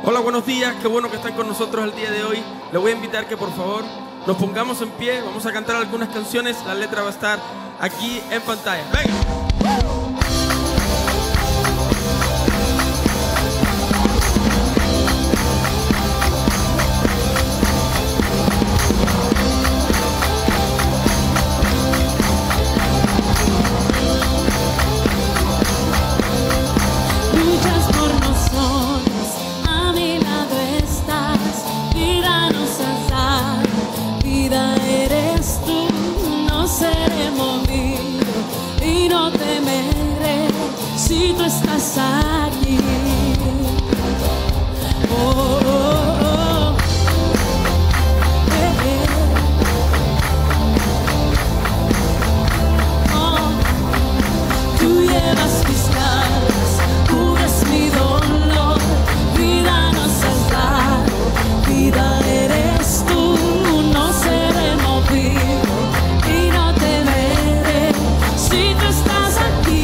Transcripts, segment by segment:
Hola, buenos días, qué bueno que están con nosotros el día de hoy. Les voy a invitar que por favor nos pongamos en pie, vamos a cantar algunas canciones, la letra va a estar aquí en pantalla. ¡Venga! Si tú estás aquí, oh, oh, oh. Oh. Tú llevas mis cargas, cubres mi dolor, vida nos has dado, vida eres tú, no seré movido y no temeré si tú estás aquí.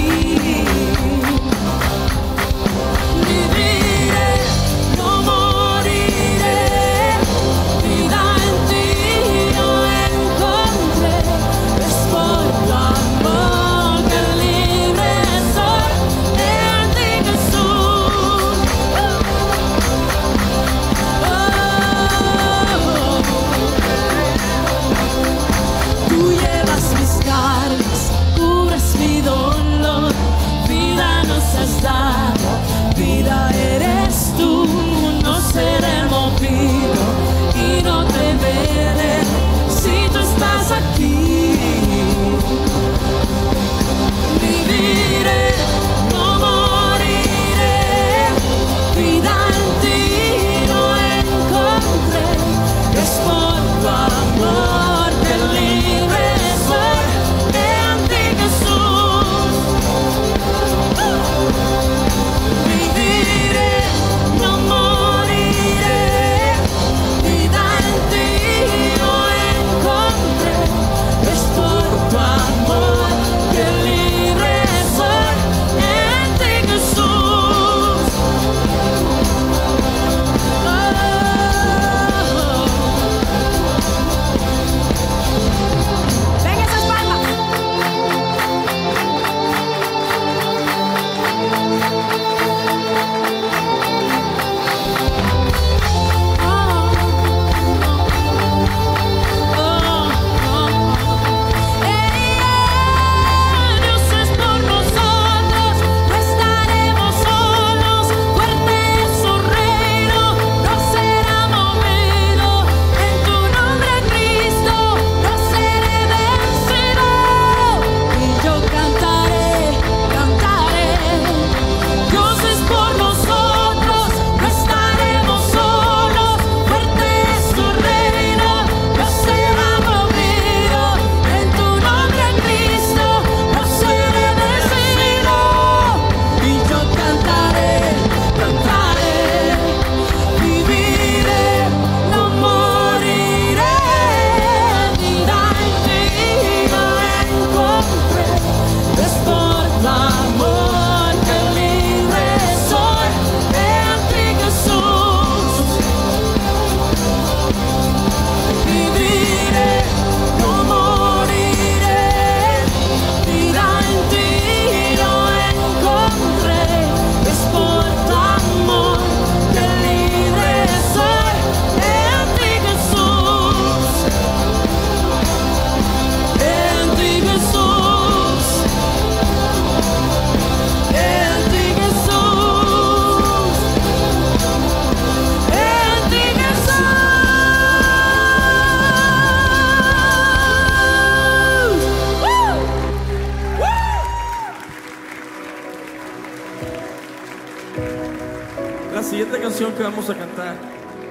siguiente canción que vamos a cantar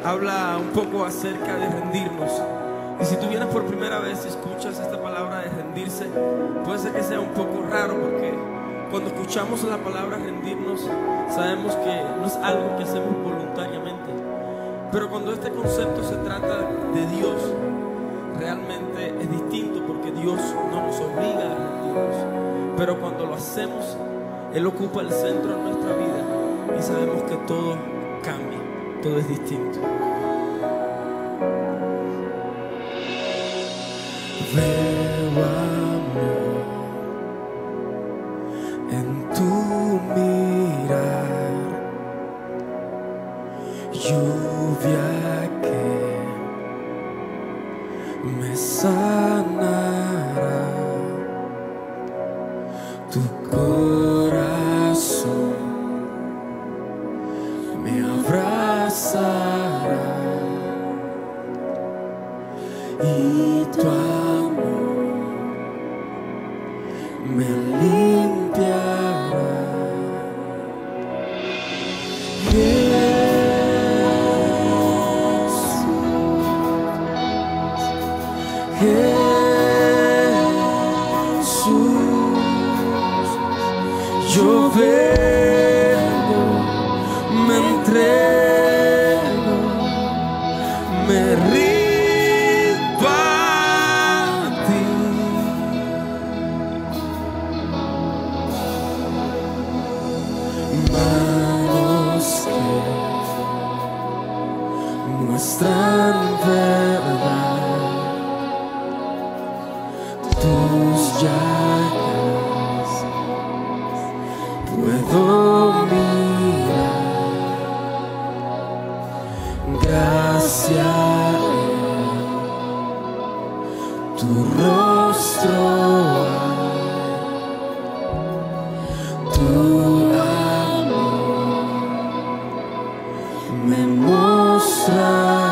habla un poco acerca de rendirnos. Y si tú vienes por primera vez y escuchas esta palabra de rendirse, puede ser que sea un poco raro, porque cuando escuchamos la palabra rendirnos, sabemos que no es algo que hacemos voluntariamente. Pero cuando este concepto se trata de Dios, realmente es distinto, porque Dios no nos obliga a rendirnos. Pero cuando lo hacemos, Él ocupa el centro de nuestra vida y sabemos que todo cambia, todo es distinto. Veo amor en tu mirar, lluvia que me sanará, tu corazón me abrazará y tu amor me limpiará. Jesús, yo vengo, me entrego, me rindo a ti. Manos que muestran verdad, tus llagas puedo mirar, gracias tu rostro hay, tu amor me mostrará.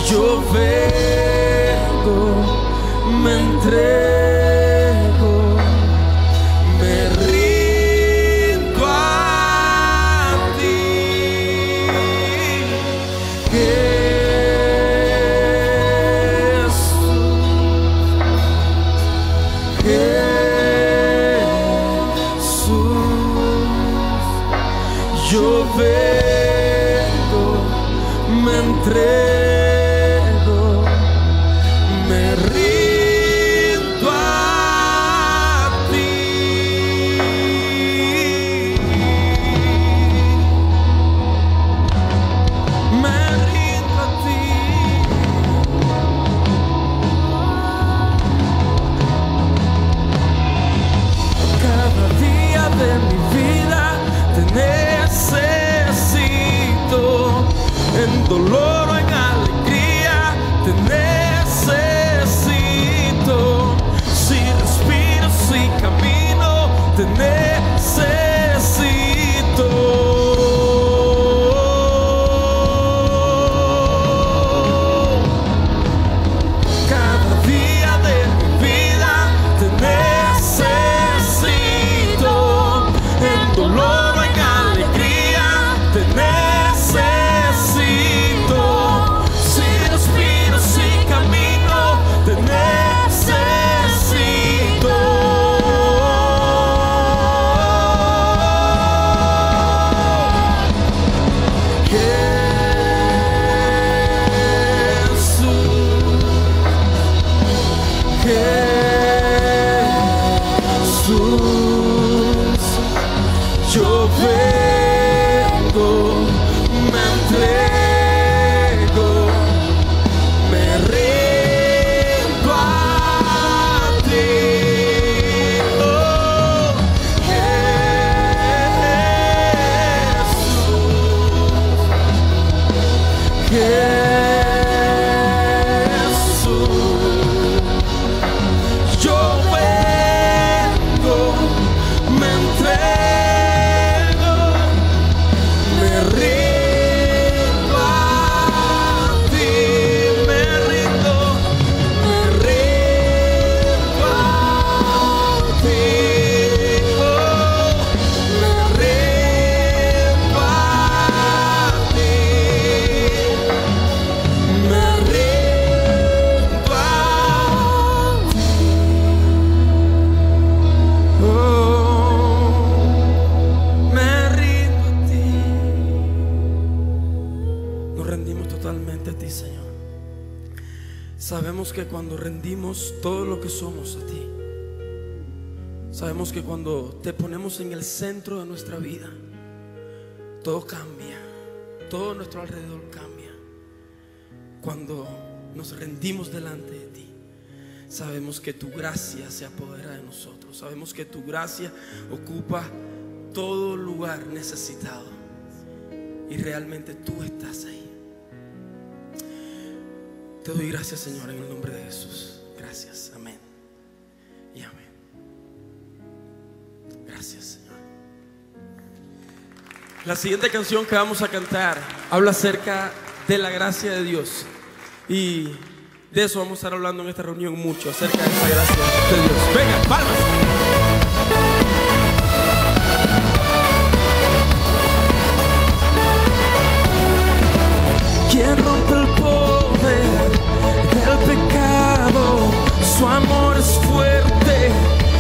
Yo vengo, me entrego, me rindo a ti. Jesús, Jesús, yo vengo, me entrego, me rindo a ti. Me rindo a ti. Cada día de mi vida te necesito, en dolor o en alegría te necesito. Si respiro, si camino, te necesito. Cada día de mi vida te necesito, en dolor o en alegría te necesito. Si respiro, si camino, te necesito. Jesús, yo vengo, me entrego, me rindo a ti. Oh, Jesús, yo vengo, me entrego. sabemos que cuando rendimos todo lo que somos a ti, sabemos que cuando te ponemos en el centro de nuestra vida, todo cambia, todo nuestro alrededor cambia. Cuando nos rendimos delante de ti, sabemos que tu gracia se apodera de nosotros. Sabemos que tu gracia ocupa todo lugar necesitado y realmente tú estás ahí. Te doy gracias, Señor, en el nombre de Jesús. Gracias, amén y amén. Gracias, Señor. La siguiente canción que vamos a cantar habla acerca de la gracia de Dios, y de eso vamos a estar hablando en esta reunión mucho, acerca de esa gracia de Dios. Venga, palmas. ¿Quién rompe el poder del pecado? Su amor es fuerte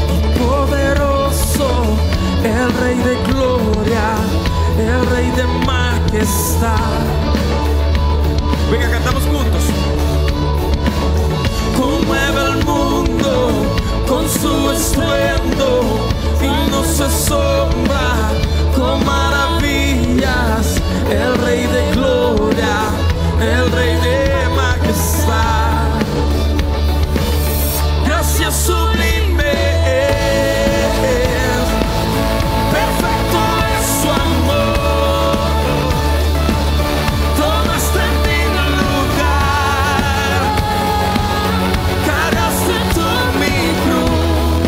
y poderoso. El Rey de gloria, el Rey de majestad. Venga, cantamos juntos. Conmueve el mundo con su estruendo y nos asombra con maravillas. El Rey de gloria, el Rey de majestad. Gracias sublime, perfecto es su amor. Tomaste mi lugar, cargaste tú mi cruz,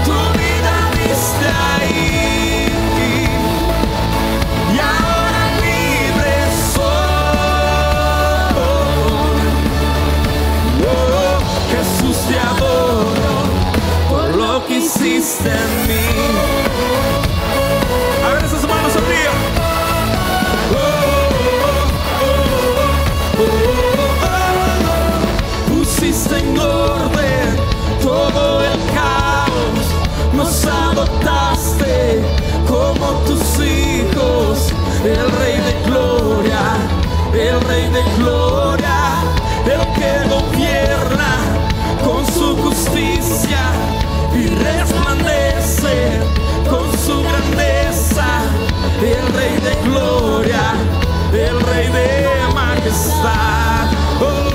tu vida diste ahí, y ahora libre soy. Oh, Jesús, te adoro por lo que hiciste en mí. A ver esas manos arriba. Pusiste en orden todo el caos, nos adoptaste como tus hijos. El Rey de gloria, el Rey de gloria, el que gobierna con su justicia y resplandece con su grandeza. El Rey de gloria, el Rey de majestad. Oh,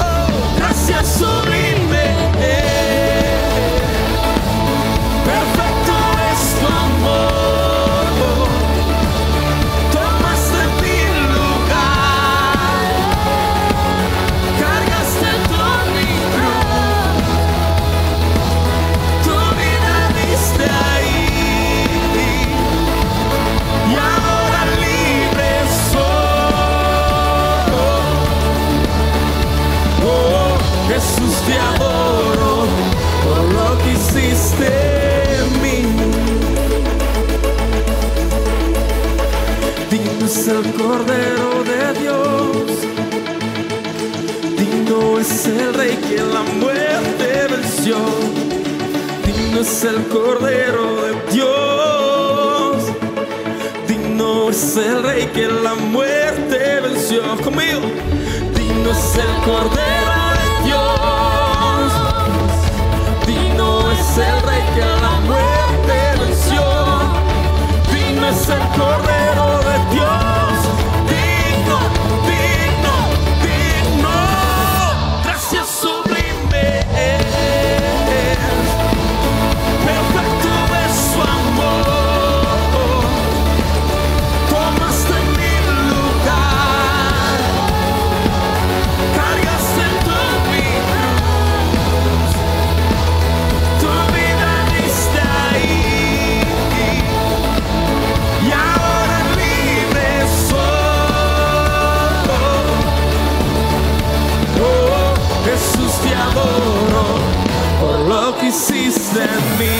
oh, gracias sublime, perfecto es tu amor. Tomaste mi lugar, cargaste tú mi cruz, tu vida diste ahí, y ahora libre soy. Oh, Jesús, te adoro por lo que hiciste en mí. Digno es el Cordero de Dios, digno es el Rey que la muerte venció. Digno es el Cordero de Dios, digno es el Rey que la muerte venció. Conmigo. Digno es el Cordero de Dios, digno es el Rey que la muerte venció. Digno es el Cordero de Dios, digno, digno, digno. Gracias sublime, perfecto es su amor. Tomaste mi lugar, cargaste tú mi cruz, tu vida diste ahí, y ahora libre soy. Oh, Jesús, te adoro por lo que hiciste en mí.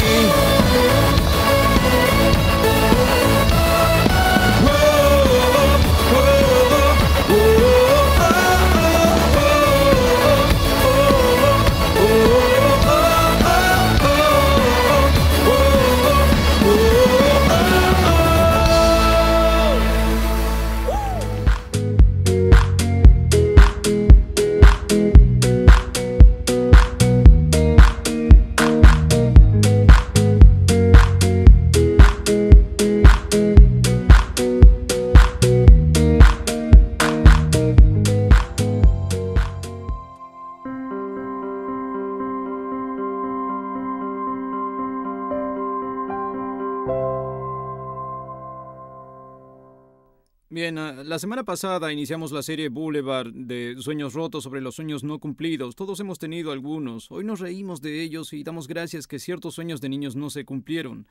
Bien, la semana pasada iniciamos la serie Boulevard de sueños rotos sobre los sueños no cumplidos. Todos hemos tenido algunos. Hoy nos reímos de ellos y damos gracias que ciertos sueños de niños no se cumplieron.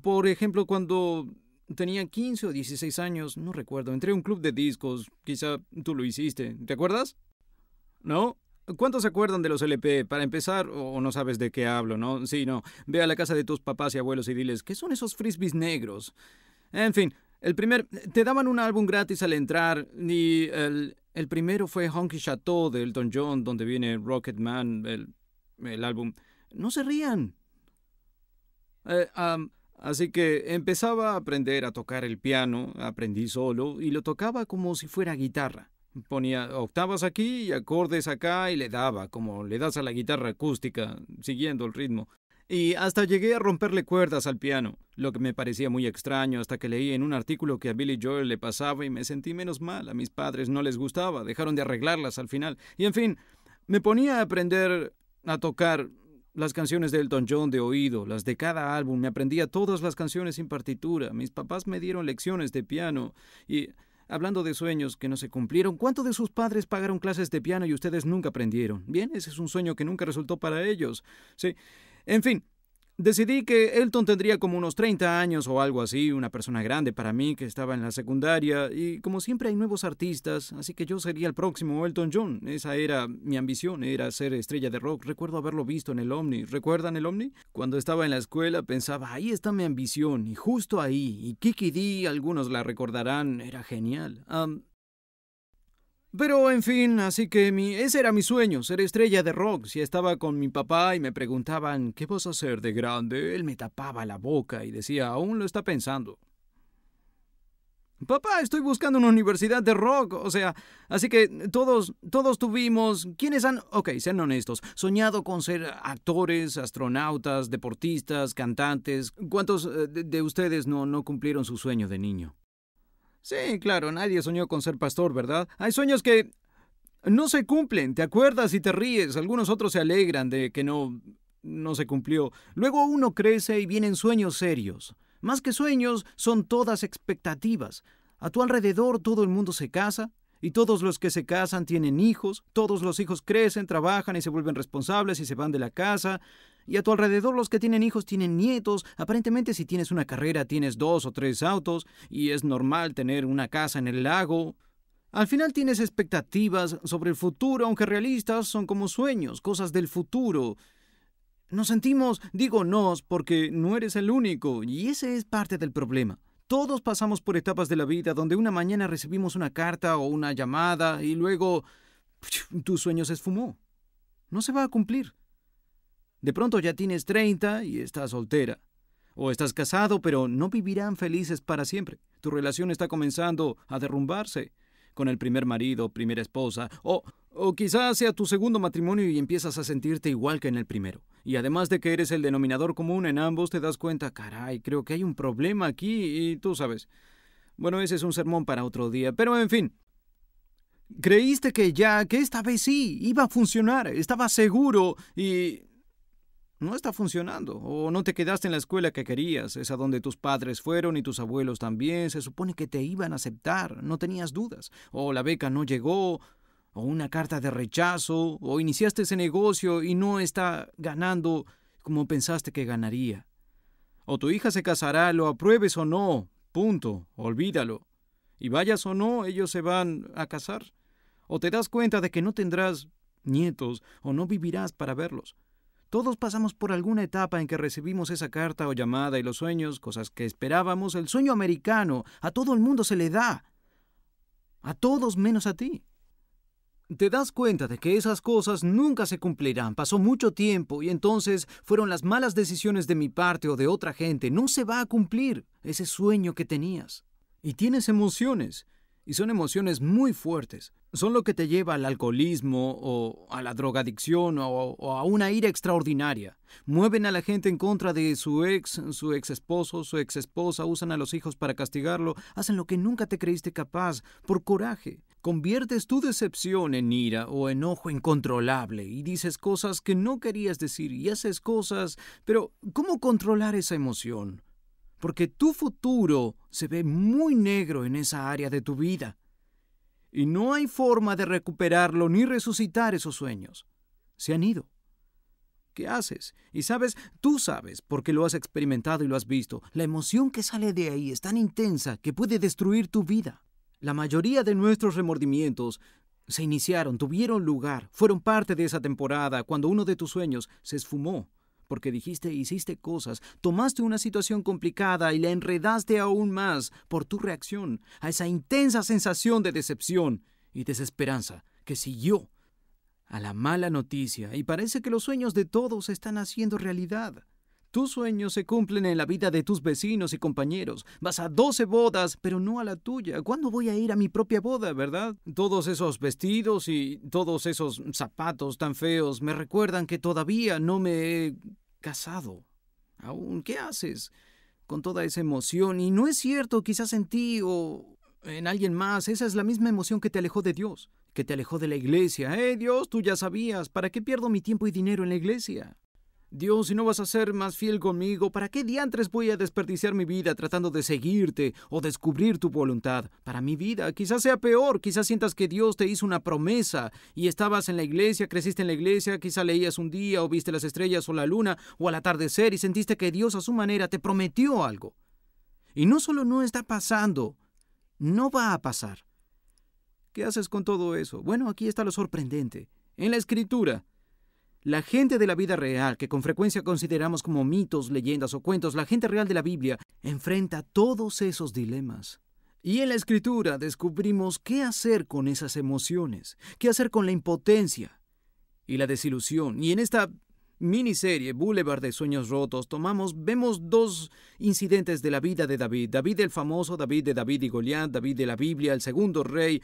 Por ejemplo, cuando tenía 15 o 16 años, no recuerdo, entré a un club de discos. Quizá tú lo hiciste. ¿Te acuerdas? ¿No? ¿Cuántos se acuerdan de los LP? Para empezar, o no sabes de qué hablo, ¿no? Sí, no. Ve a la casa de tus papás y abuelos y diles, ¿qué son esos frisbees negros? En fin, te daban un álbum gratis al entrar y el primero fue Honky Chateau de Elton John, donde viene Rocket Man, el álbum. No se rían. Así que empezaba a aprender a tocar el piano, aprendí solo y lo tocaba como si fuera guitarra. Ponía octavas aquí y acordes acá y le daba, como le das a la guitarra acústica, siguiendo el ritmo. Y hasta llegué a romperle cuerdas al piano, lo que me parecía muy extraño hasta que leí en un artículo que a Billy Joel le pasaba y me sentí menos mal. A mis padres no les gustaba, dejaron de arreglarlas al final. Y en fin, me ponía a aprender a tocar las canciones de Elton John de oído, las de cada álbum. Me aprendía todas las canciones sin partitura. Mis papás me dieron lecciones de piano y... Hablando de sueños que no se cumplieron, ¿cuántos de sus padres pagaron clases de piano y ustedes nunca aprendieron? Bien, ese es un sueño que nunca resultó para ellos. Sí. En fin, decidí que Elton tendría como unos 30 años o algo así, una persona grande para mí que estaba en la secundaria, y como siempre hay nuevos artistas, así que yo sería el próximo Elton John. Esa era mi ambición, era ser estrella de rock. Recuerdo haberlo visto en el Omni. ¿Recuerdan el Omni? Cuando estaba en la escuela pensaba, ahí está mi ambición, y justo ahí, y Kiki Dee, algunos la recordarán, era genial. Pero, en fin, así que ese era mi sueño, ser estrella de rock. Si estaba con mi papá y me preguntaban, ¿qué vas a hacer de grande?, él me tapaba la boca y decía, aún lo está pensando. Papá, estoy buscando una universidad de rock, o sea, así que todos tuvimos, ¿quiénes han, sean honestos, soñado con ser actores, astronautas, deportistas, cantantes? ¿Cuántos de ustedes no cumplieron su sueño de niño? Sí, claro, nadie soñó con ser pastor, ¿verdad? Hay sueños que no se cumplen, te acuerdas y te ríes, algunos otros se alegran de que no se cumplió. Luego uno crece y vienen sueños serios. Más que sueños, son todas expectativas. A tu alrededor todo el mundo se casa, y todos los que se casan tienen hijos, todos los hijos crecen, trabajan y se vuelven responsables y se van de la casa. Y a tu alrededor los que tienen hijos tienen nietos. Aparentemente si tienes una carrera tienes 2 o 3 autos y es normal tener una casa en el lago. Al final tienes expectativas sobre el futuro, aunque realistas, son como sueños, cosas del futuro. Nos sentimos, digo nos, porque no eres el único, y ese es parte del problema. Todos pasamos por etapas de la vida donde una mañana recibimos una carta o una llamada y luego tu sueño se esfumó. No se va a cumplir. De pronto ya tienes 30 y estás soltera. O estás casado, pero no vivirán felices para siempre. Tu relación está comenzando a derrumbarse con el primer marido, primera esposa, o quizás sea tu segundo matrimonio y empiezas a sentirte igual que en el primero. Y además de que eres el denominador común en ambos, te das cuenta, caray, creo que hay un problema aquí y tú sabes. Bueno, ese es un sermón para otro día, pero en fin. Creíste que esta vez sí, iba a funcionar, estaba seguro y... no está funcionando, o no te quedaste en la escuela que querías, esa donde tus padres fueron y tus abuelos también, se supone que te iban a aceptar, no tenías dudas, o la beca no llegó, o una carta de rechazo, o iniciaste ese negocio y no está ganando como pensaste que ganaría. O tu hija se casará, lo apruebes o no, punto, olvídalo. Y vayas o no, ellos se van a casar. O te das cuenta de que no tendrás nietos, o no vivirás para verlos. Todos pasamos por alguna etapa en que recibimos esa carta o llamada y los sueños, cosas que esperábamos, el sueño americano, a todo el mundo se le da. A todos menos a ti. Te das cuenta de que esas cosas nunca se cumplirán. Pasó mucho tiempo y entonces fueron las malas decisiones de mi parte o de otra gente. No se va a cumplir ese sueño que tenías. Y tienes emociones. Y son emociones muy fuertes. Son lo que te lleva al alcoholismo o a la drogadicción o a una ira extraordinaria. Mueven a la gente en contra de su ex esposo, su ex esposa, usan a los hijos para castigarlo, hacen lo que nunca te creíste capaz, por coraje. Conviertes tu decepción en ira o enojo incontrolable y dices cosas que no querías decir y haces cosas, pero ¿cómo controlar esa emoción? Porque tu futuro se ve muy negro en esa área de tu vida. Y no hay forma de recuperarlo ni resucitar esos sueños. Se han ido. ¿Qué haces? Y sabes, tú sabes, porque lo has experimentado y lo has visto. La emoción que sale de ahí es tan intensa que puede destruir tu vida. La mayoría de nuestros remordimientos se iniciaron, tuvieron lugar, fueron parte de esa temporada cuando uno de tus sueños se esfumó. Porque dijiste, hiciste cosas, tomaste una situación complicada y la enredaste aún más por tu reacción a esa intensa sensación de decepción y desesperanza que siguió a la mala noticia, y parece que los sueños de todos se están haciendo realidad. Tus sueños se cumplen en la vida de tus vecinos y compañeros. Vas a 12 bodas, pero no a la tuya. ¿Cuándo voy a ir a mi propia boda, verdad? Todos esos vestidos y todos esos zapatos tan feos me recuerdan que todavía no me he casado. Aún, ¿qué haces con toda esa emoción? Y no es cierto, quizás en ti o en alguien más, esa es la misma emoción que te alejó de Dios, que te alejó de la iglesia. Dios, tú ya sabías, ¿para qué pierdo mi tiempo y dinero en la iglesia? Dios, si no vas a ser más fiel conmigo, ¿para qué diantres voy a desperdiciar mi vida tratando de seguirte o descubrir tu voluntad? Para mi vida, quizás sea peor, quizás sientas que Dios te hizo una promesa y estabas en la iglesia, creciste en la iglesia, quizás leías un día o viste las estrellas o la luna o al atardecer y sentiste que Dios a su manera te prometió algo. Y no solo no está pasando, no va a pasar. ¿Qué haces con todo eso? Bueno, aquí está lo sorprendente. En la Escritura, la gente de la vida real, que con frecuencia consideramos como mitos, leyendas o cuentos, la gente real de la Biblia, enfrenta todos esos dilemas. Y en la Escritura descubrimos qué hacer con esas emociones, qué hacer con la impotencia y la desilusión. Y en esta miniserie, Boulevard de Sueños Rotos, vemos dos incidentes de la vida de David. David el famoso, David de David y Goliat, David de la Biblia, el segundo rey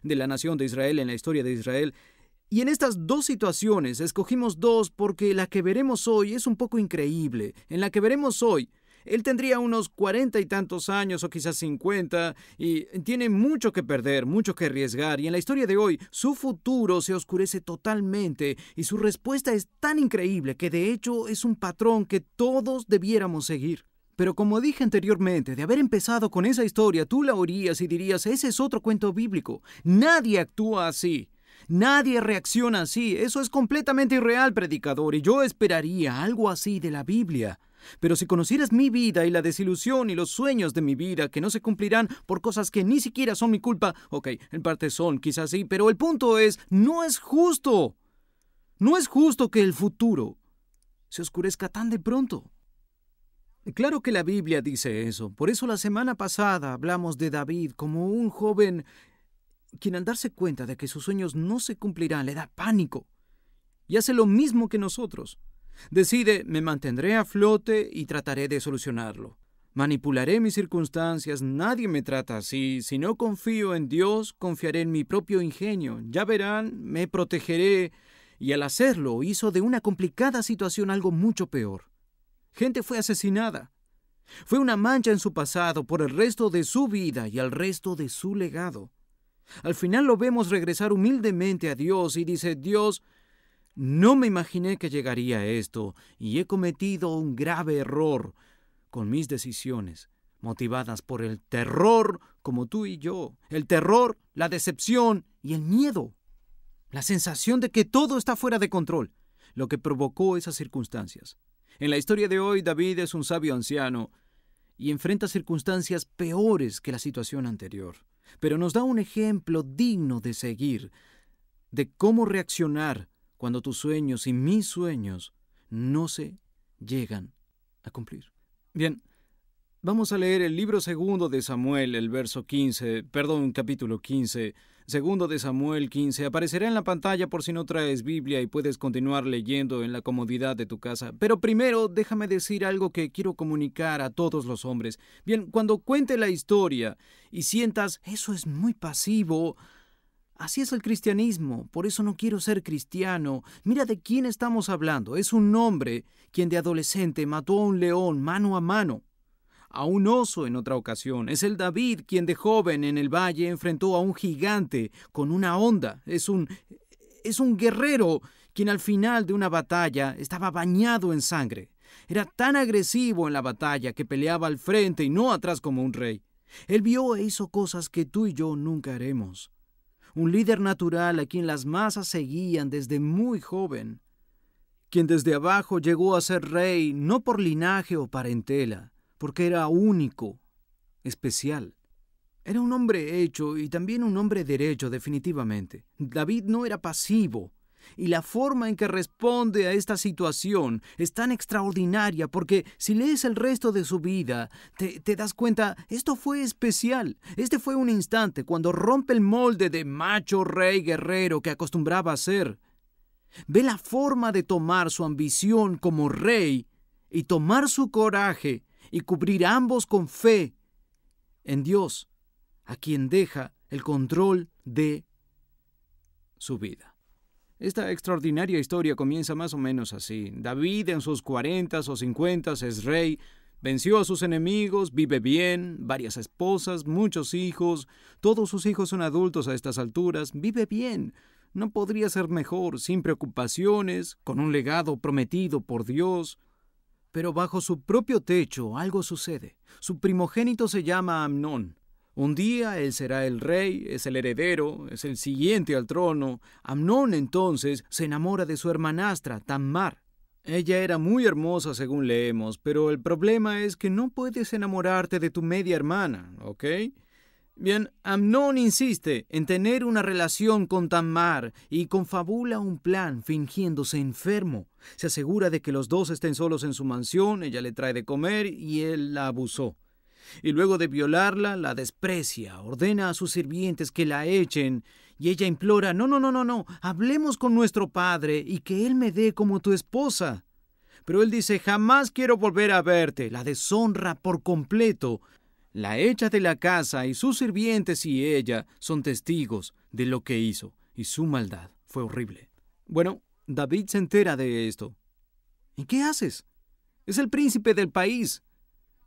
de la nación de Israel en la historia de Israel. Y en estas dos situaciones escogimos dos porque la que veremos hoy es un poco increíble. En la que veremos hoy, él tendría unos 40 y tantos años o quizás 50 y tiene mucho que perder, mucho que arriesgar. Y en la historia de hoy, su futuro se oscurece totalmente y su respuesta es tan increíble que de hecho es un patrón que todos debiéramos seguir. Pero como dije anteriormente, de haber empezado con esa historia, tú la oirías y dirías, ese es otro cuento bíblico. Nadie actúa así. Nadie reacciona así. Eso es completamente irreal, predicador, y yo esperaría algo así de la Biblia. Pero si conocieras mi vida y la desilusión y los sueños de mi vida que no se cumplirán por cosas que ni siquiera son mi culpa, ok, en parte son, quizás sí, pero el punto es, no es justo. No es justo que el futuro se oscurezca tan de pronto. Claro que la Biblia dice eso. Por eso la semana pasada hablamos de David como un joven quien al darse cuenta de que sus sueños no se cumplirán le da pánico y hace lo mismo que nosotros. Decide, me mantendré a flote y trataré de solucionarlo. Manipularé mis circunstancias, nadie me trata así. Si no confío en Dios, confiaré en mi propio ingenio. Ya verán, me protegeré. Y al hacerlo, hizo de una complicada situación algo mucho peor. Gente fue asesinada. Fue una mancha en su pasado por el resto de su vida y el resto de su legado. Al final lo vemos regresar humildemente a Dios y dice, Dios, no me imaginé que llegaría a esto y he cometido un grave error con mis decisiones, motivadas por el terror como tú y yo. El terror, la decepción y el miedo. La sensación de que todo está fuera de control, lo que provocó esas circunstancias. En la historia de hoy, David es un sabio anciano y enfrenta circunstancias peores que la situación anterior. Pero nos da un ejemplo digno de seguir, de cómo reaccionar cuando tus sueños y mis sueños no se llegan a cumplir. Bien, vamos a leer el libro segundo de Samuel, capítulo 15. Segundo de Samuel 15. Aparecerá en la pantalla por si no traes Biblia y puedes continuar leyendo en la comodidad de tu casa. Pero primero, déjame decir algo que quiero comunicar a todos los hombres. Bien, cuando cuente la historia y sientas, eso es muy pasivo, así es el cristianismo, por eso no quiero ser cristiano. Mira de quién estamos hablando. Es un hombre quien de adolescente mató a un león mano a mano. A un oso en otra ocasión. Es el David quien de joven en el valle enfrentó a un gigante con una honda. Es un guerrero quien al final de una batalla estaba bañado en sangre. Era tan agresivo en la batalla que peleaba al frente y no atrás como un rey. Él vio e hizo cosas que tú y yo nunca haremos. Un líder natural a quien las masas seguían desde muy joven, quien desde abajo llegó a ser rey no por linaje o parentela, porque era único, especial. Era un hombre hecho y también un hombre derecho, definitivamente. David no era pasivo, y la forma en que responde a esta situación es tan extraordinaria porque si lees el resto de su vida, te das cuenta, esto fue especial. Este fue un instante cuando rompe el molde de macho rey guerrero que acostumbraba a ser. Ve la forma de tomar su ambición como rey y tomar su coraje y cubrir ambos con fe en Dios, a quien deja el control de su vida. Esta extraordinaria historia comienza más o menos así. David en sus 40 o 50 es rey, venció a sus enemigos, vive bien, varias esposas, muchos hijos, todos sus hijos son adultos a estas alturas, vive bien. No podría ser mejor, sin preocupaciones, con un legado prometido por Dios. Pero bajo su propio techo algo sucede. Su primogénito se llama Amnón. Un día él será el rey, es el heredero, es el siguiente al trono. Amnón entonces se enamora de su hermanastra, Tamar. Ella era muy hermosa según leemos, pero el problema es que no puedes enamorarte de tu media hermana, ¿ok? Bien, Amnón insiste en tener una relación con Tamar y confabula un plan fingiéndose enfermo. Se asegura de que los dos estén solos en su mansión, ella le trae de comer y él la abusó. Y luego de violarla, la desprecia, ordena a sus sirvientes que la echen, y ella implora, no, hablemos con nuestro padre y que él me dé como tu esposa. Pero él dice, jamás quiero volver a verte, la deshonra por completo. La echa de la casa y sus sirvientes y ella son testigos de lo que hizo, y su maldad fue horrible. Bueno, David se entera de esto. ¿Y qué haces? Es el príncipe del país.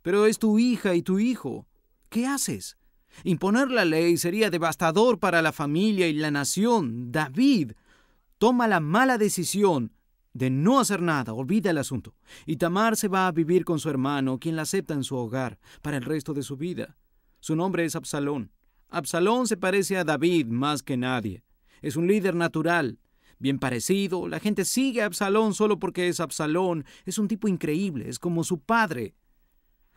Pero es tu hija y tu hijo. ¿Qué haces? Imponer la ley sería devastador para la familia y la nación. David toma la mala decisión de no hacer nada, olvida el asunto. Y Tamar se va a vivir con su hermano, quien la acepta en su hogar para el resto de su vida. Su nombre es Absalón. Absalón se parece a David más que nadie. Es un líder natural, bien parecido. La gente sigue a Absalón solo porque es Absalón. Es un tipo increíble, es como su padre.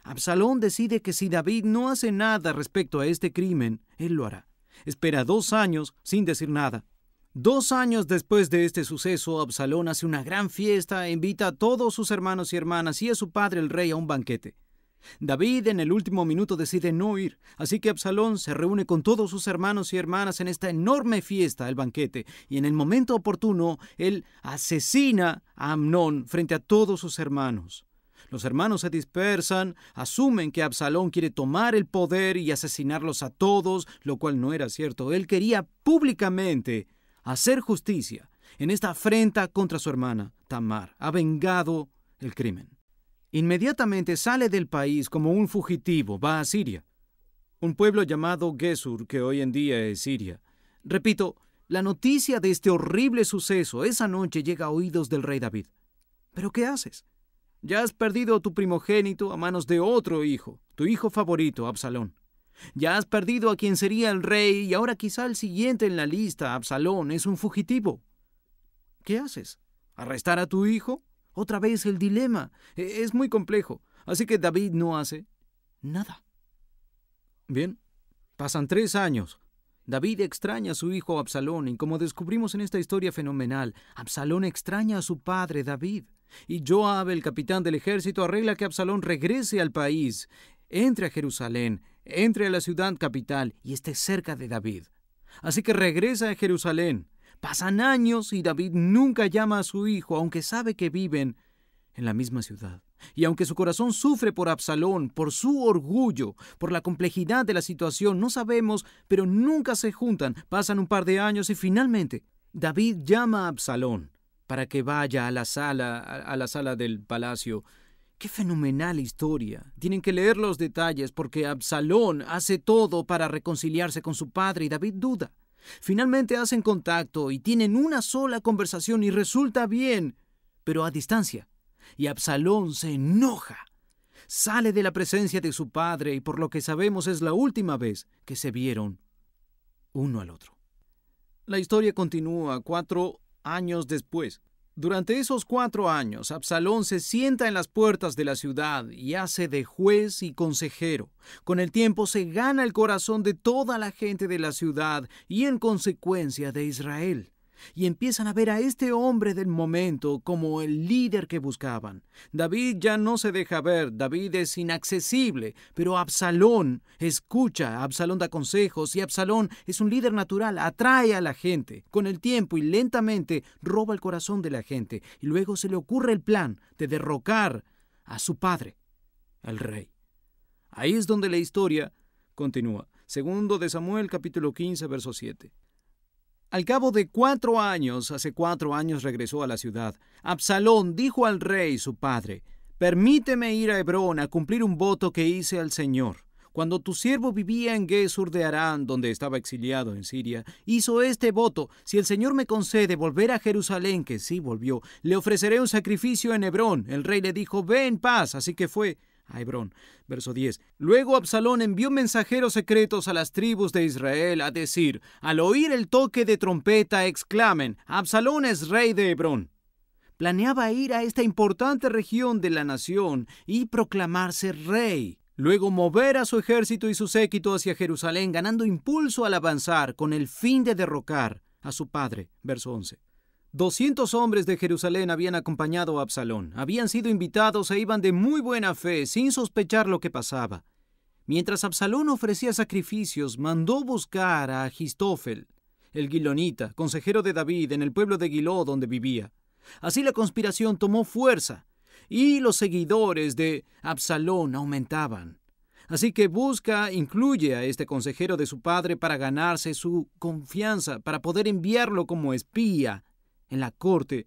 Absalón decide que si David no hace nada respecto a este crimen, él lo hará. Espera 2 años sin decir nada. 2 años después de este suceso, Absalón hace una gran fiesta e invita a todos sus hermanos y hermanas y a su padre el rey a un banquete. David en el último minuto decide no ir, así que Absalón se reúne con todos sus hermanos y hermanas en esta enorme fiesta, el banquete, y en el momento oportuno, él asesina a Amnón frente a todos sus hermanos. Los hermanos se dispersan, asumen que Absalón quiere tomar el poder y asesinarlos a todos, lo cual no era cierto. Él quería públicamente hacer justicia en esta afrenta contra su hermana, Tamar. Ha vengado el crimen. Inmediatamente sale del país como un fugitivo, va a Siria, un pueblo llamado Gesur, que hoy en día es Siria. Repito, la noticia de este horrible suceso esa noche llega a oídos del rey David. ¿Pero qué haces? Ya has perdido a tu primogénito a manos de otro hijo, tu hijo favorito, Absalón. Ya has perdido a quien sería el rey y ahora quizá el siguiente en la lista, Absalón, es un fugitivo. ¿Qué haces? ¿Arrestar a tu hijo? Otra vez el dilema. Es muy complejo. Así que David no hace nada. Bien, pasan 3 años. David extraña a su hijo Absalón y como descubrimos en esta historia fenomenal, Absalón extraña a su padre David. Y Joab, el capitán del ejército, arregla que Absalón regrese al país, entre a Jerusalén, entre a la ciudad capital y esté cerca de David. Así que regresa a Jerusalén. Pasan años y David nunca llama a su hijo, aunque sabe que viven en la misma ciudad. Y aunque su corazón sufre por Absalón, por su orgullo, por la complejidad de la situación, no sabemos, pero nunca se juntan. Pasan un par de años y finalmente David llama a Absalón para que vaya a la sala del palacio. ¡Qué fenomenal historia! Tienen que leer los detalles porque Absalón hace todo para reconciliarse con su padre y David duda. Finalmente hacen contacto y tienen una sola conversación y resulta bien, pero a distancia. y Absalón se enoja. Sale de la presencia de su padre y por lo que sabemos es la última vez que se vieron uno al otro. La historia continúa 4 años después. Durante esos 4 años, Absalón se sienta en las puertas de la ciudad y hace de juez y consejero. Con el tiempo se gana el corazón de toda la gente de la ciudad y en consecuencia de Israel. Y empiezan a ver a este hombre del momento como el líder que buscaban. David ya no se deja ver, David es inaccesible, pero Absalón escucha, Absalón da consejos y Absalón es un líder natural, atrae a la gente. Con el tiempo y lentamente roba el corazón de la gente y luego se le ocurre el plan de derrocar a su padre, el rey. Ahí es donde la historia continúa. Segundo de Samuel, capítulo 15, verso 7. Al cabo de 4 años, hace 4 años regresó a la ciudad. Absalón dijo al rey, su padre, «Permíteme ir a Hebrón a cumplir un voto que hice al Señor. Cuando tu siervo vivía en Gesur de Harán, donde estaba exiliado en Siria, hizo este voto, si el Señor me concede volver a Jerusalén, que sí volvió, le ofreceré un sacrificio en Hebrón». El rey le dijo, «Ve en paz», así que fue a Hebrón. Verso 10. Luego Absalón envió mensajeros secretos a las tribus de Israel a decir, al oír el toque de trompeta exclamen, Absalón es rey de Hebrón. Planeaba ir a esta importante región de la nación y proclamarse rey. Luego mover a su ejército y su séquito hacia Jerusalén, ganando impulso al avanzar con el fin de derrocar a su padre. Verso 11. 200 hombres de Jerusalén habían acompañado a Absalón. Habían sido invitados e iban de muy buena fe, sin sospechar lo que pasaba. Mientras Absalón ofrecía sacrificios, mandó buscar a Agistofel, el gilonita, consejero de David, en el pueblo de Giló donde vivía. Así la conspiración tomó fuerza, y los seguidores de Absalón aumentaban. Así que incluye a este consejero de su padre para ganarse su confianza, para poder enviarlo como espía en la corte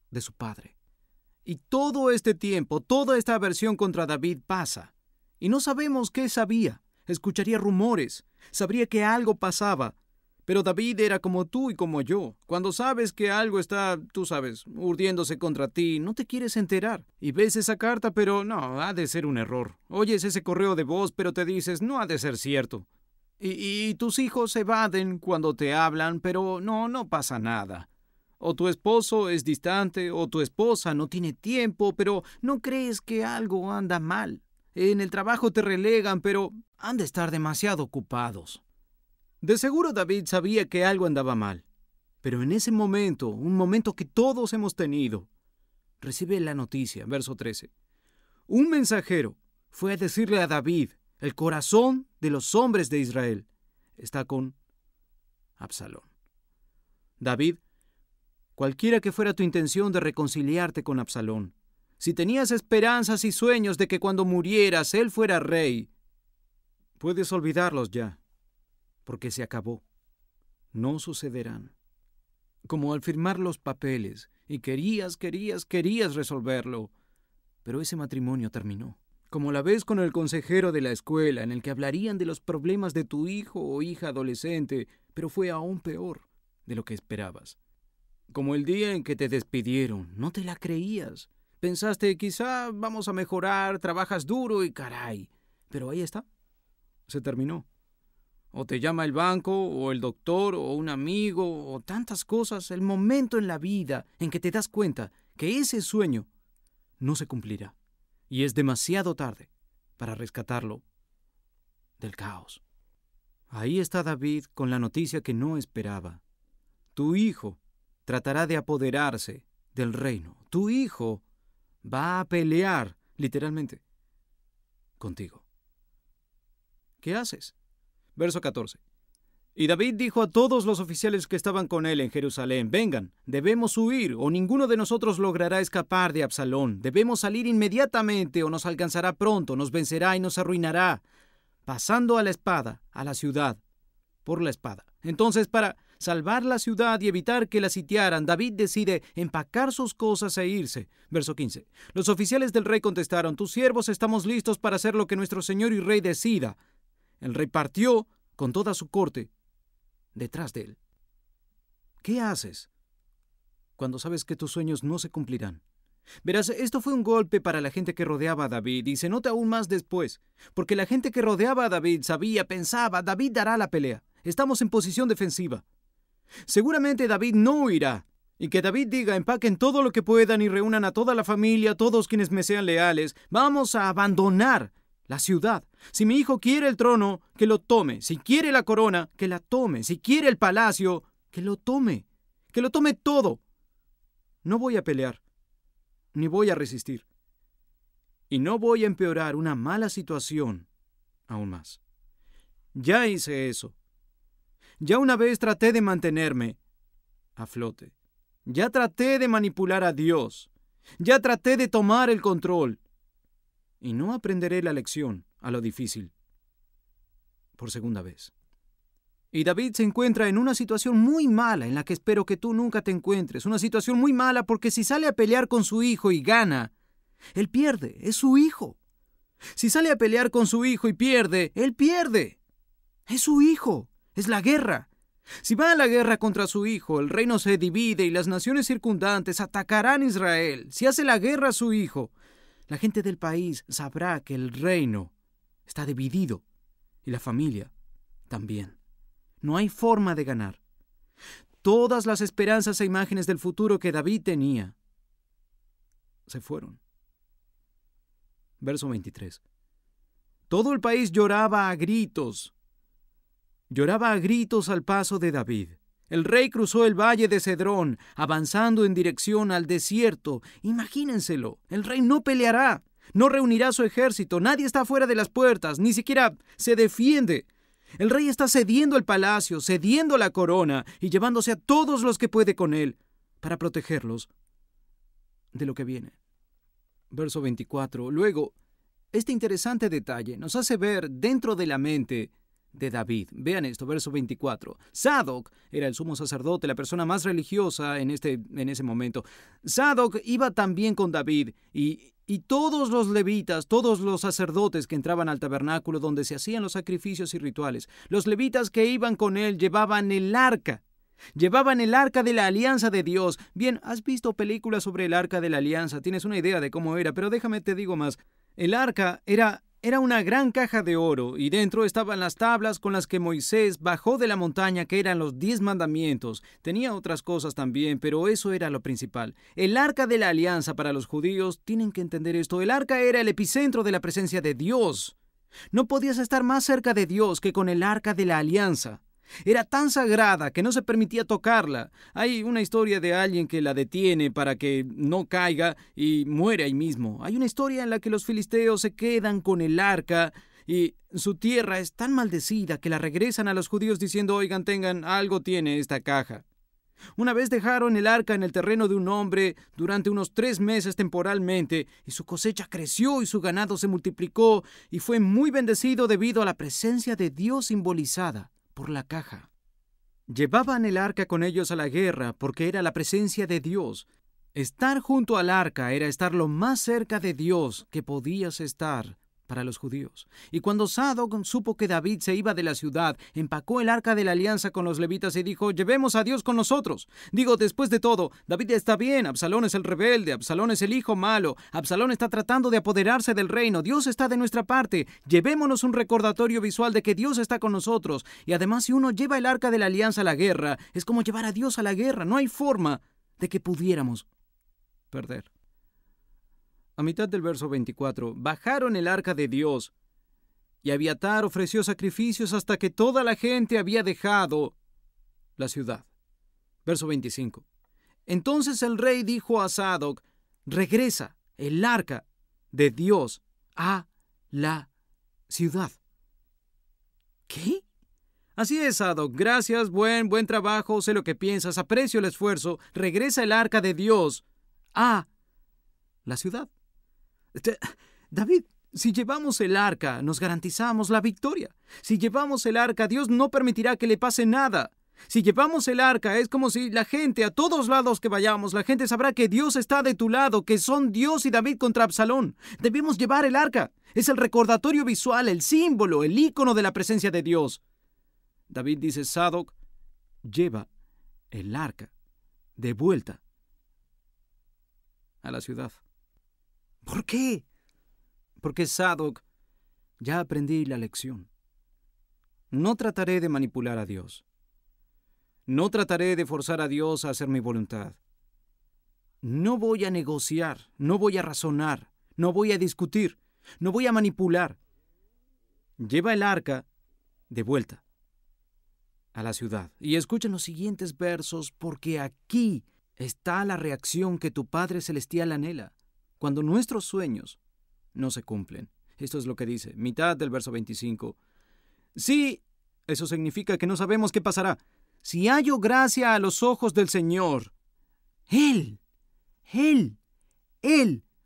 de su padre. Y todo este tiempo, toda esta aversión contra David pasa. Y no sabemos qué sabía. Escucharía rumores, sabría que algo pasaba. Pero David era como tú y como yo. Cuando sabes que algo está, tú sabes, urdiéndose contra ti, no te quieres enterar. Y ves esa carta, pero no, ha de ser un error. Oyes ese correo de voz, pero te dices, no ha de ser cierto. Y tus hijos se evaden cuando te hablan, pero no pasa nada. O tu esposo es distante, o tu esposa no tiene tiempo, pero no crees que algo anda mal. En el trabajo te relegan, pero han de estar demasiado ocupados. De seguro David sabía que algo andaba mal. Pero en ese momento, un momento que todos hemos tenido, recibe la noticia, verso 13. Un mensajero fue a decirle a David, el corazón de los hombres de Israel está con Absalón. David, cualquiera que fuera tu intención de reconciliarte con Absalón, si tenías esperanzas y sueños de que cuando murieras él fuera rey, puedes olvidarlos ya, porque se acabó. No sucederán. Como al firmar los papeles, y querías resolverlo, pero ese matrimonio terminó. Como la vez con el consejero de la escuela, en el que hablarían de los problemas de tu hijo o hija adolescente, pero fue aún peor de lo que esperabas. Como el día en que te despidieron, no te la creías. Pensaste, quizá vamos a mejorar, trabajas duro y caray. Pero ahí está. Se terminó. O te llama el banco, o el doctor, o un amigo, o tantas cosas. El momento en la vida en que te das cuenta que ese sueño no se cumplirá. Y es demasiado tarde para rescatarlo del caos. Ahí está David con la noticia que no esperaba. Tu hijo tratará de apoderarse del reino. Tu hijo va a pelear, literalmente, contigo. ¿Qué haces? Verso 14. Y David dijo a todos los oficiales que estaban con él en Jerusalén, vengan, debemos huir, o ninguno de nosotros logrará escapar de Absalón. Debemos salir inmediatamente, o nos alcanzará pronto, nos vencerá y nos arruinará, pasando a la espada, a la ciudad, por la espada. Entonces, para salvar la ciudad y evitar que la sitiaran, David decide empacar sus cosas e irse. Verso 15. Los oficiales del rey contestaron, tus siervos estamos listos para hacer lo que nuestro señor y rey decida. El rey partió con toda su corte detrás de él. ¿Qué haces cuando sabes que tus sueños no se cumplirán? Verás, esto fue un golpe para la gente que rodeaba a David y se nota aún más después, porque la gente que rodeaba a David sabía, pensaba, David dará la pelea. Estamos en posición defensiva. Seguramente David no huirá. Y que David diga, empaquen todo lo que puedan y reúnan a toda la familia, todos quienes me sean leales. Vamos a abandonar la ciudad. Si mi hijo quiere el trono, que lo tome. Si quiere la corona, que la tome. Si quiere el palacio, que lo tome. Que lo tome todo. No voy a pelear, ni voy a resistir. Y no voy a empeorar una mala situación aún más. Ya hice eso. Ya una vez traté de mantenerme a flote. Ya traté de manipular a Dios. Ya traté de tomar el control. Y no aprenderé la lección a lo difícil por segunda vez. Y David se encuentra en una situación muy mala en la que espero que tú nunca te encuentres. Una situación muy mala porque si sale a pelear con su hijo y gana, él pierde. Es su hijo. Si sale a pelear con su hijo y pierde, él pierde. Es su hijo. Es la guerra. Si va a la guerra contra su hijo, el reino se divide y las naciones circundantes atacarán a Israel. Si hace la guerra a su hijo, la gente del país sabrá que el reino está dividido y la familia también. No hay forma de ganar. Todas las esperanzas e imágenes del futuro que David tenía se fueron. Verso 23. Todo el país lloraba a gritos. Lloraba a gritos al paso de David. El rey cruzó el valle de Cedrón, avanzando en dirección al desierto. Imagínenselo, el rey no peleará, no reunirá su ejército, nadie está fuera de las puertas, ni siquiera se defiende. El rey está cediendo el palacio, cediendo la corona y llevándose a todos los que puede con él para protegerlos de lo que viene. Verso 24. Luego, este interesante detalle nos hace ver dentro de la mente de David. Vean esto, verso 24. Sadoc era el sumo sacerdote, la persona más religiosa en ese momento. Sadoc iba también con David y todos los levitas, todos los sacerdotes que entraban al tabernáculo donde se hacían los sacrificios y rituales, los levitas que iban con él llevaban el arca. Llevaban el arca de la alianza de Dios. Bien, has visto películas sobre el arca de la alianza, tienes una idea de cómo era, pero déjame te digo más. El arca era una gran caja de oro y dentro estaban las tablas con las que Moisés bajó de la montaña, que eran los 10 mandamientos. Tenía otras cosas también, pero eso era lo principal. El arca de la alianza para los judíos, tienen que entender esto, el arca era el epicentro de la presencia de Dios. No podías estar más cerca de Dios que con el arca de la alianza. Era tan sagrada que no se permitía tocarla. Hay una historia de alguien que la detiene para que no caiga y muere ahí mismo. Hay una historia en la que los filisteos se quedan con el arca y su tierra es tan maldecida que la regresan a los judíos diciendo, oigan, tengan, algo tiene esta caja. Una vez dejaron el arca en el terreno de un hombre durante unos 3 meses temporalmente, y su cosecha creció y su ganado se multiplicó y fue muy bendecido debido a la presencia de Dios simbolizada por la caja. Llevaban el arca con ellos a la guerra porque era la presencia de Dios. Estar junto al arca era estar lo más cerca de Dios que podías estar para los judíos. Y cuando Sadoc supo que David se iba de la ciudad, empacó el arca de la alianza con los levitas y dijo, llevemos a Dios con nosotros. Digo, después de todo, David está bien, Absalón es el rebelde, Absalón es el hijo malo, Absalón está tratando de apoderarse del reino, Dios está de nuestra parte, llevémonos un recordatorio visual de que Dios está con nosotros. Y además, si uno lleva el arca de la alianza a la guerra, es como llevar a Dios a la guerra, no hay forma de que pudiéramos perder. A mitad del verso 24, bajaron el arca de Dios, y Abiatar ofreció sacrificios hasta que toda la gente había dejado la ciudad. Verso 25. Entonces el rey dijo a Sadoc, regresa el arca de Dios a la ciudad. ¿Qué? Así es, Sadoc, gracias, buen trabajo, sé lo que piensas, aprecio el esfuerzo, regresa el arca de Dios a la ciudad. David, si llevamos el arca, nos garantizamos la victoria. Si llevamos el arca, Dios no permitirá que le pase nada. Si llevamos el arca, es como si la gente, a todos lados que vayamos, la gente sabrá que Dios está de tu lado, que son Dios y David contra Absalón. Debemos llevar el arca. Es el recordatorio visual, el símbolo, el ícono de la presencia de Dios. David dice, Sadoc, lleva el arca de vuelta a la ciudad. ¿Por qué? Porque Sadoc, ya aprendí la lección. No trataré de manipular a Dios. No trataré de forzar a Dios a hacer mi voluntad. No voy a negociar, no voy a razonar, no voy a discutir, no voy a manipular. Lleva el arca de vuelta a la ciudad. Y escuchen los siguientes versos, porque aquí está la reacción que tu Padre Celestial anhela cuando nuestros sueños no se cumplen. Esto es lo que dice, mitad del verso 25. Sí, eso significa que no sabemos qué pasará. Si hallo gracia a los ojos del Señor, Él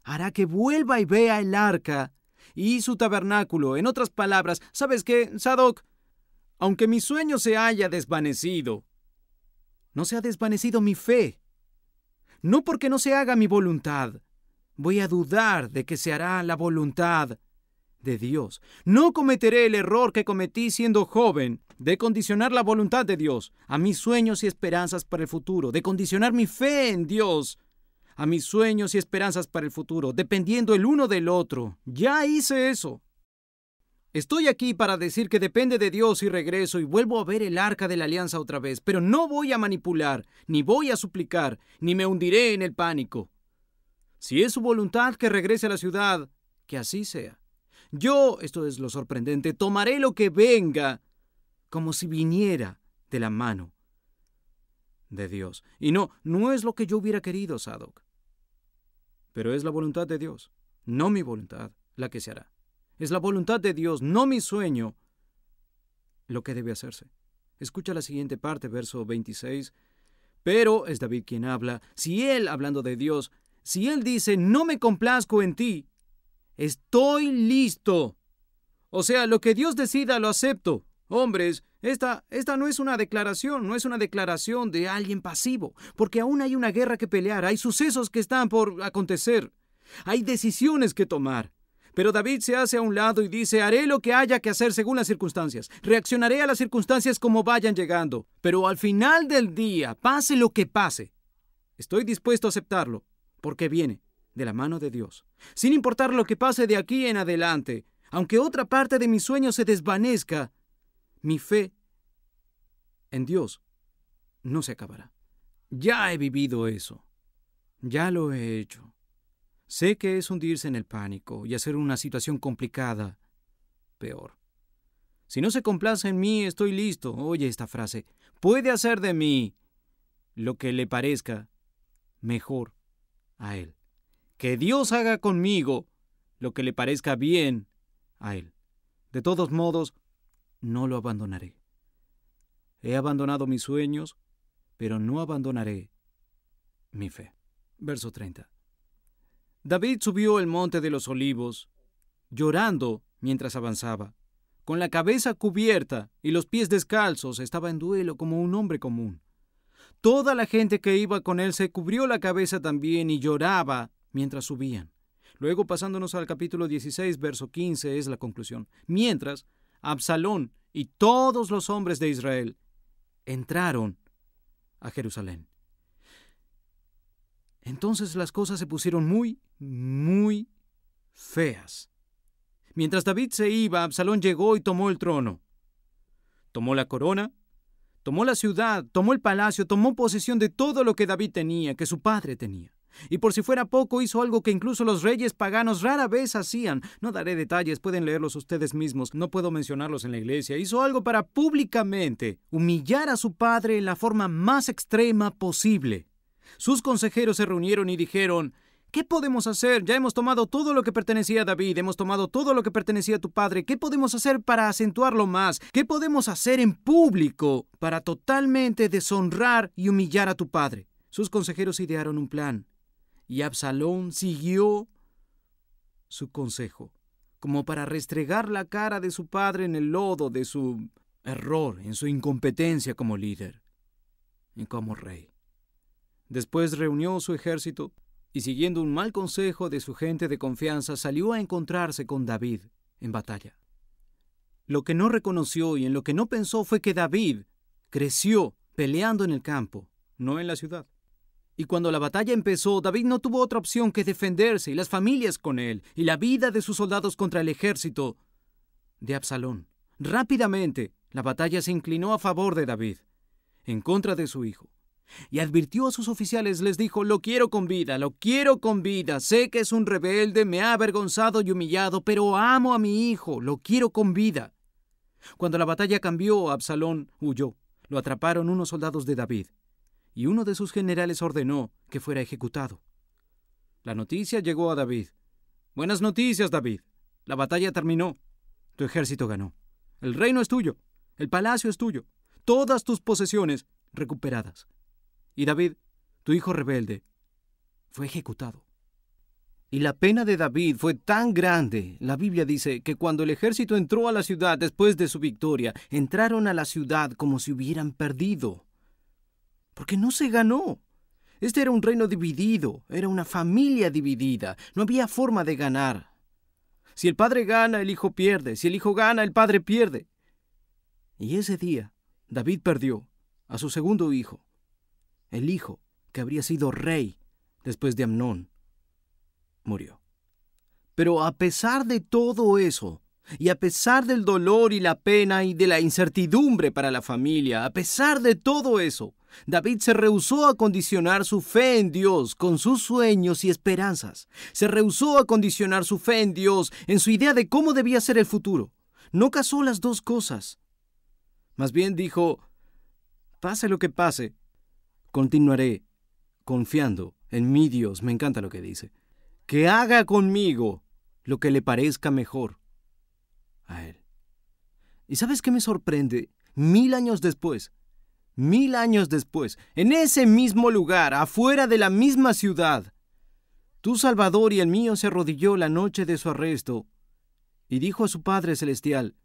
hará que vuelva y vea el arca y su tabernáculo. En otras palabras, ¿sabes qué, Sadoc? Aunque mi sueño se haya desvanecido, no se ha desvanecido mi fe. No porque no se haga mi voluntad, voy a dudar de que se hará la voluntad de Dios. No cometeré el error que cometí siendo joven, de condicionar la voluntad de Dios a mis sueños y esperanzas para el futuro, de condicionar mi fe en Dios a mis sueños y esperanzas para el futuro, dependiendo el uno del otro. Ya hice eso. Estoy aquí para decir que depende de Dios y regreso y vuelvo a ver el arca de la alianza otra vez, pero no voy a manipular, ni voy a suplicar, ni me hundiré en el pánico. Si es su voluntad que regrese a la ciudad, que así sea. Yo, esto es lo sorprendente, tomaré lo que venga como si viniera de la mano de Dios. Y no es lo que yo hubiera querido, Sadoc. Pero es la voluntad de Dios, no mi voluntad, la que se hará. Es la voluntad de Dios, no mi sueño, lo que debe hacerse. Escucha la siguiente parte, verso 26. Pero es David quien habla. Si él, hablando de Dios, si él dice, no me complazco en ti, estoy listo. O sea, lo que Dios decida lo acepto. Hombres, esta no es una declaración de alguien pasivo, porque aún hay una guerra que pelear, hay sucesos que están por acontecer, hay decisiones que tomar. Pero David se hace a un lado y dice, haré lo que haya que hacer según las circunstancias, reaccionaré a las circunstancias como vayan llegando, pero al final del día, pase lo que pase, estoy dispuesto a aceptarlo, porque viene de la mano de Dios, sin importar lo que pase de aquí en adelante. Aunque otra parte de mi sueño se desvanezca, mi fe en Dios no se acabará. Ya he vivido eso. Ya lo he hecho. Sé que es hundirse en el pánico y hacer una situación complicada peor. Si no se complace en mí, estoy listo. Oye esta frase. Puede hacer de mí lo que le parezca mejor a Él. Que Dios haga conmigo lo que le parezca bien a Él. De todos modos, no lo abandonaré. He abandonado mis sueños, pero no abandonaré mi fe. Verso 30. David subió el monte de los olivos, llorando mientras avanzaba. Con la cabeza cubierta y los pies descalzos, estaba en duelo como un hombre común. Toda la gente que iba con él se cubrió la cabeza también y lloraba mientras subían. Luego, pasándonos al capítulo 16, verso 15, es la conclusión. Mientras, Absalón y todos los hombres de Israel entraron a Jerusalén. Entonces las cosas se pusieron muy, muy feas. Mientras David se iba, Absalón llegó y tomó el trono. Tomó la corona, tomó la ciudad, tomó el palacio, tomó posesión de todo lo que David tenía, que su padre tenía. Y por si fuera poco, hizo algo que incluso los reyes paganos rara vez hacían. No daré detalles, pueden leerlos ustedes mismos, no puedo mencionarlos en la iglesia. Hizo algo para públicamente humillar a su padre en la forma más extrema posible. Sus consejeros se reunieron y dijeron, ¿qué podemos hacer? Ya hemos tomado todo lo que pertenecía a David, hemos tomado todo lo que pertenecía a tu padre. ¿Qué podemos hacer para acentuarlo más? ¿Qué podemos hacer en público para totalmente deshonrar y humillar a tu padre? Sus consejeros idearon un plan. Y Absalón siguió su consejo, como para restregar la cara de su padre en el lodo de su error, en su incompetencia como líder y como rey. Después reunió su ejército y, siguiendo un mal consejo de su gente de confianza, salió a encontrarse con David en batalla. Lo que no reconoció y en lo que no pensó fue que David creció peleando en el campo, no en la ciudad. Y cuando la batalla empezó, David no tuvo otra opción que defenderse y las familias con él, y la vida de sus soldados contra el ejército de Absalón. Rápidamente, la batalla se inclinó a favor de David, en contra de su hijo. Y advirtió a sus oficiales, les dijo: lo quiero con vida, lo quiero con vida. Sé que es un rebelde, me ha avergonzado y humillado, pero amo a mi hijo, lo quiero con vida. Cuando la batalla cambió, Absalón huyó. Lo atraparon unos soldados de David, y uno de sus generales ordenó que fuera ejecutado. La noticia llegó a David. Buenas noticias, David. La batalla terminó. Tu ejército ganó. El reino es tuyo. El palacio es tuyo. Todas tus posesiones recuperadas. Y David, tu hijo rebelde, fue ejecutado. Y la pena de David fue tan grande, la Biblia dice, que cuando el ejército entró a la ciudad después de su victoria, entraron a la ciudad como si hubieran perdido. Porque no se ganó. Este era un reino dividido, era una familia dividida, no había forma de ganar. Si el padre gana, el hijo pierde, si el hijo gana, el padre pierde. Y ese día, David perdió a su segundo hijo, el hijo que habría sido rey después de Amnón, murió. Pero a pesar de todo eso, y a pesar del dolor y la pena y de la incertidumbre para la familia, a pesar de todo eso, David se rehusó a condicionar su fe en Dios con sus sueños y esperanzas. Se rehusó a condicionar su fe en Dios en su idea de cómo debía ser el futuro. No casó las dos cosas. Más bien dijo: pase lo que pase, continuaré confiando en mi Dios. Me encanta lo que dice. Que haga conmigo lo que le parezca mejor a él. ¿Y sabes qué me sorprende? 1000 años después, en ese mismo lugar, afuera de la misma ciudad, tu Salvador y el mío se arrodilló la noche de su arresto y dijo a su Padre Celestial: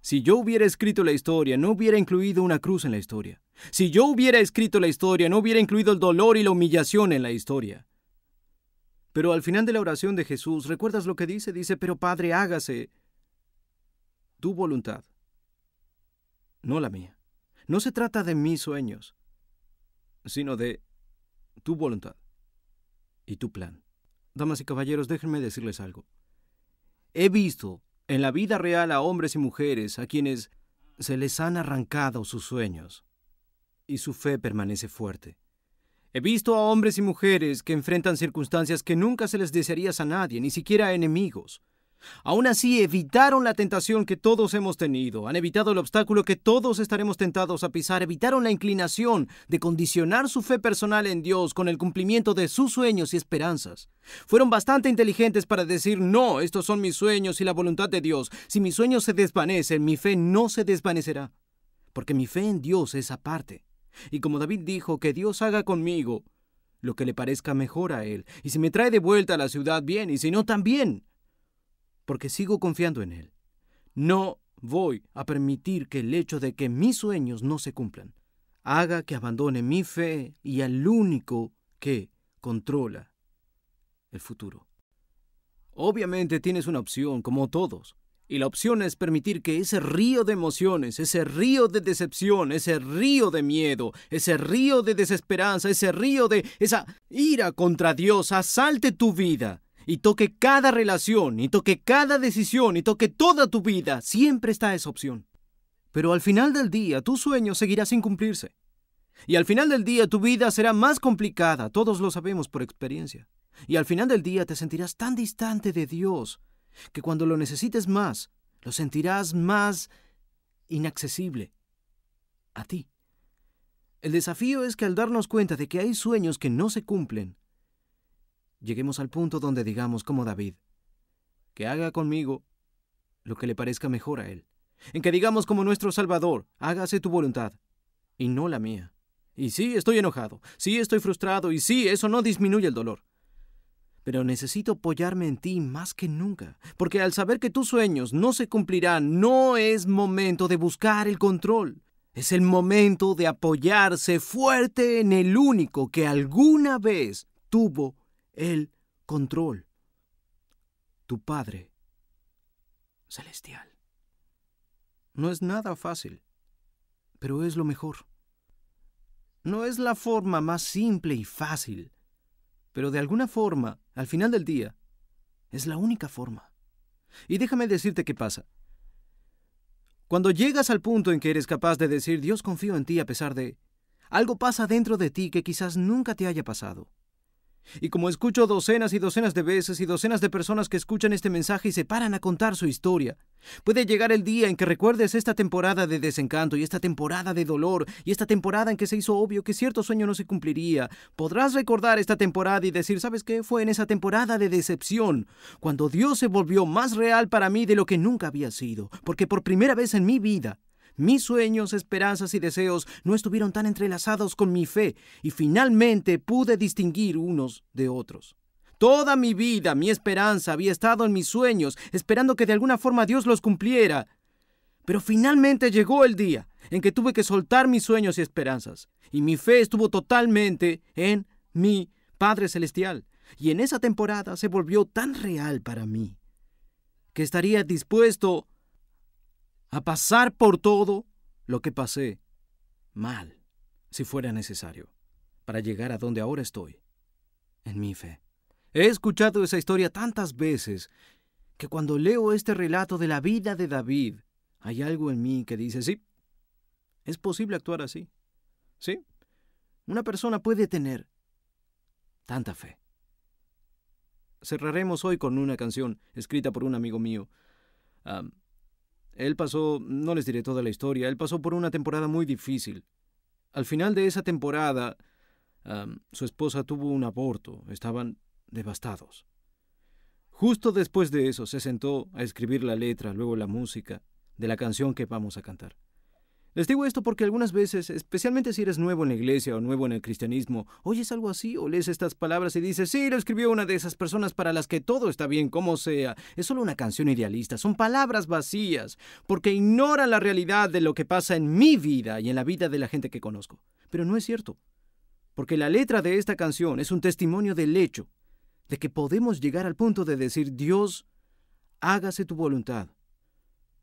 si yo hubiera escrito la historia, no hubiera incluido una cruz en la historia. Si yo hubiera escrito la historia, no hubiera incluido el dolor y la humillación en la historia. Pero al final de la oración de Jesús, ¿recuerdas lo que dice? Dice: pero Padre, hágase tu voluntad, no la mía. No se trata de mis sueños, sino de tu voluntad y tu plan. Damas y caballeros, déjenme decirles algo. He visto en la vida real a hombres y mujeres a quienes se les han arrancado sus sueños y su fe permanece fuerte. He visto a hombres y mujeres que enfrentan circunstancias que nunca se les desearías a nadie, ni siquiera a enemigos. Aún así, evitaron la tentación que todos hemos tenido, han evitado el obstáculo que todos estaremos tentados a pisar, evitaron la inclinación de condicionar su fe personal en Dios con el cumplimiento de sus sueños y esperanzas. Fueron bastante inteligentes para decir: no, estos son mis sueños y la voluntad de Dios. Si mis sueños se desvanecen, mi fe no se desvanecerá, porque mi fe en Dios es aparte. Y como David dijo: que Dios haga conmigo lo que le parezca mejor a él, y si me trae de vuelta a la ciudad, bien, y si no, también, porque sigo confiando en él. No voy a permitir que el hecho de que mis sueños no se cumplan haga que abandone mi fe y al único que controla el futuro. Obviamente tienes una opción, como todos, y la opción es permitir que ese río de emociones, ese río de decepción, ese río de miedo, ese río de desesperanza, ese río de esa ira contra Dios asalte tu vida y toque cada relación, y toque cada decisión, y toque toda tu vida. Siempre está esa opción. Pero al final del día, tu sueño seguirá sin cumplirse. Y al final del día, tu vida será más complicada. Todos lo sabemos por experiencia. Y al final del día, te sentirás tan distante de Dios que cuando lo necesites más, lo sentirás más inaccesible a ti. El desafío es que al darnos cuenta de que hay sueños que no se cumplen, lleguemos al punto donde digamos como David: que haga conmigo lo que le parezca mejor a él. En que digamos como nuestro Salvador: hágase tu voluntad y no la mía. Y sí, estoy enojado, sí, estoy frustrado, y sí, eso no disminuye el dolor. Pero necesito apoyarme en ti más que nunca, porque al saber que tus sueños no se cumplirán, no es momento de buscar el control. Es el momento de apoyarse fuerte en el único que alguna vez tuvo el control: tu Padre Celestial. No es nada fácil, pero es lo mejor. no es la forma más simple y fácil, pero de alguna forma, al final del día, es la única forma. Y déjame decirte qué pasa. Cuando llegas al punto en que eres capaz de decir, Dios, confío en ti a pesar de... algo pasa dentro de ti que quizás nunca te haya pasado. Y como escucho docenas y docenas de veces y docenas de personas que escuchan este mensaje y se paran a contar su historia, puede llegar el día en que recuerdes esta temporada de desencanto y esta temporada de dolor y esta temporada en que se hizo obvio que cierto sueño no se cumpliría. Podrás recordar esta temporada y decir, ¿sabes qué? Fue en esa temporada de decepción cuando Dios se volvió más real para mí de lo que nunca había sido, porque por primera vez en mi vida, mis sueños, esperanzas y deseos no estuvieron tan entrelazados con mi fe y finalmente pude distinguir unos de otros. Toda mi vida, mi esperanza había estado en mis sueños, esperando que de alguna forma Dios los cumpliera. Pero finalmente llegó el día en que tuve que soltar mis sueños y esperanzas, y mi fe estuvo totalmente en mi Padre Celestial. Y en esa temporada se volvió tan real para mí que estaría dispuesto a pasar por todo lo que pasé mal, si fuera necesario, para llegar a donde ahora estoy, en mi fe. He escuchado esa historia tantas veces que cuando leo este relato de la vida de David, hay algo en mí que dice, sí, es posible actuar así. Sí, una persona puede tener tanta fe. Cerraremos hoy con una canción escrita por un amigo mío. Él pasó, no les diré toda la historia, él pasó por una temporada muy difícil. Al final de esa temporada, su esposa tuvo un aborto, estaban devastados. Justo después de eso se sentó a escribir la letra, luego la música de la canción que vamos a cantar. Les digo esto porque algunas veces, especialmente si eres nuevo en la iglesia o nuevo en el cristianismo, oyes algo así o lees estas palabras y dices, sí, lo escribió una de esas personas para las que todo está bien como sea. Es solo una canción idealista, son palabras vacías, porque ignoran la realidad de lo que pasa en mi vida y en la vida de la gente que conozco. Pero no es cierto, porque la letra de esta canción es un testimonio del hecho de que podemos llegar al punto de decir, Dios, hágase tu voluntad,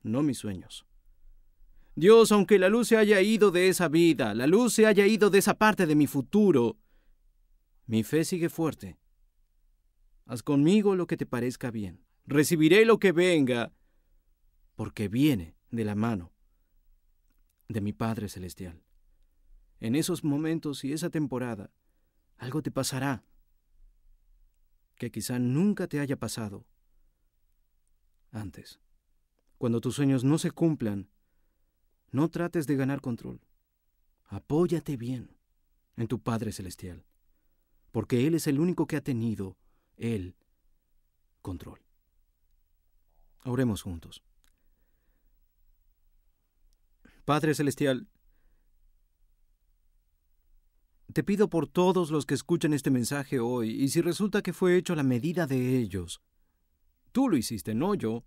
no mis sueños. Dios, aunque la luz se haya ido de esa vida, la luz se haya ido de esa parte de mi futuro, mi fe sigue fuerte. Haz conmigo lo que te parezca bien. Recibiré lo que venga, porque viene de la mano de mi Padre Celestial. En esos momentos y esa temporada, algo te pasará que quizá nunca te haya pasado antes. Cuando tus sueños no se cumplan, no trates de ganar control. Apóyate bien en tu Padre Celestial, porque Él es el único que ha tenido el control. Oremos juntos. Padre Celestial, te pido por todos los que escuchan este mensaje hoy, y si resulta que fue hecho a la medida de ellos, tú lo hiciste, no yo.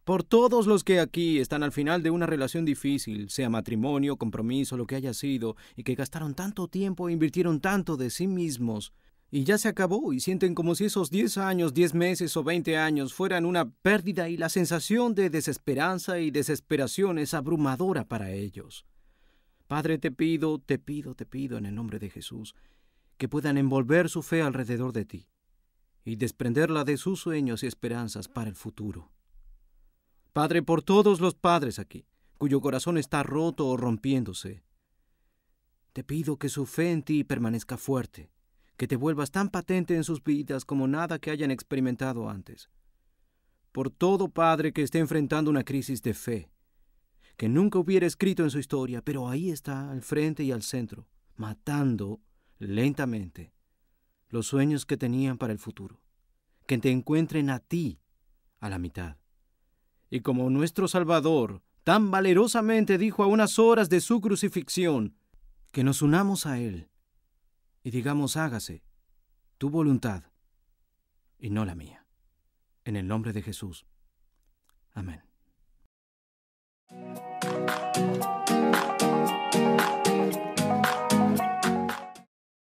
Por todos los que aquí están al final de una relación difícil, sea matrimonio, compromiso, lo que haya sido, y que gastaron tanto tiempo e invirtieron tanto de sí mismos, y ya se acabó, y sienten como si esos 10 años, 10 meses o 20 años fueran una pérdida, y la sensación de desesperanza y desesperación es abrumadora para ellos. Padre, te pido en el nombre de Jesús, que puedan envolver su fe alrededor de ti, y desprenderla de sus sueños y esperanzas para el futuro. Padre, por todos los padres aquí, cuyo corazón está roto o rompiéndose, te pido que su fe en ti permanezca fuerte, que te vuelvas tan patente en sus vidas como nada que hayan experimentado antes. Por todo padre que esté enfrentando una crisis de fe, que nunca hubiera escrito en su historia, pero ahí está, al frente y al centro, matando lentamente los sueños que tenían para el futuro, que te encuentren a ti a la mitad. Y como nuestro Salvador tan valerosamente dijo a unas horas de su crucifixión, que nos unamos a Él y digamos, hágase tu voluntad y no la mía. En el nombre de Jesús. Amén.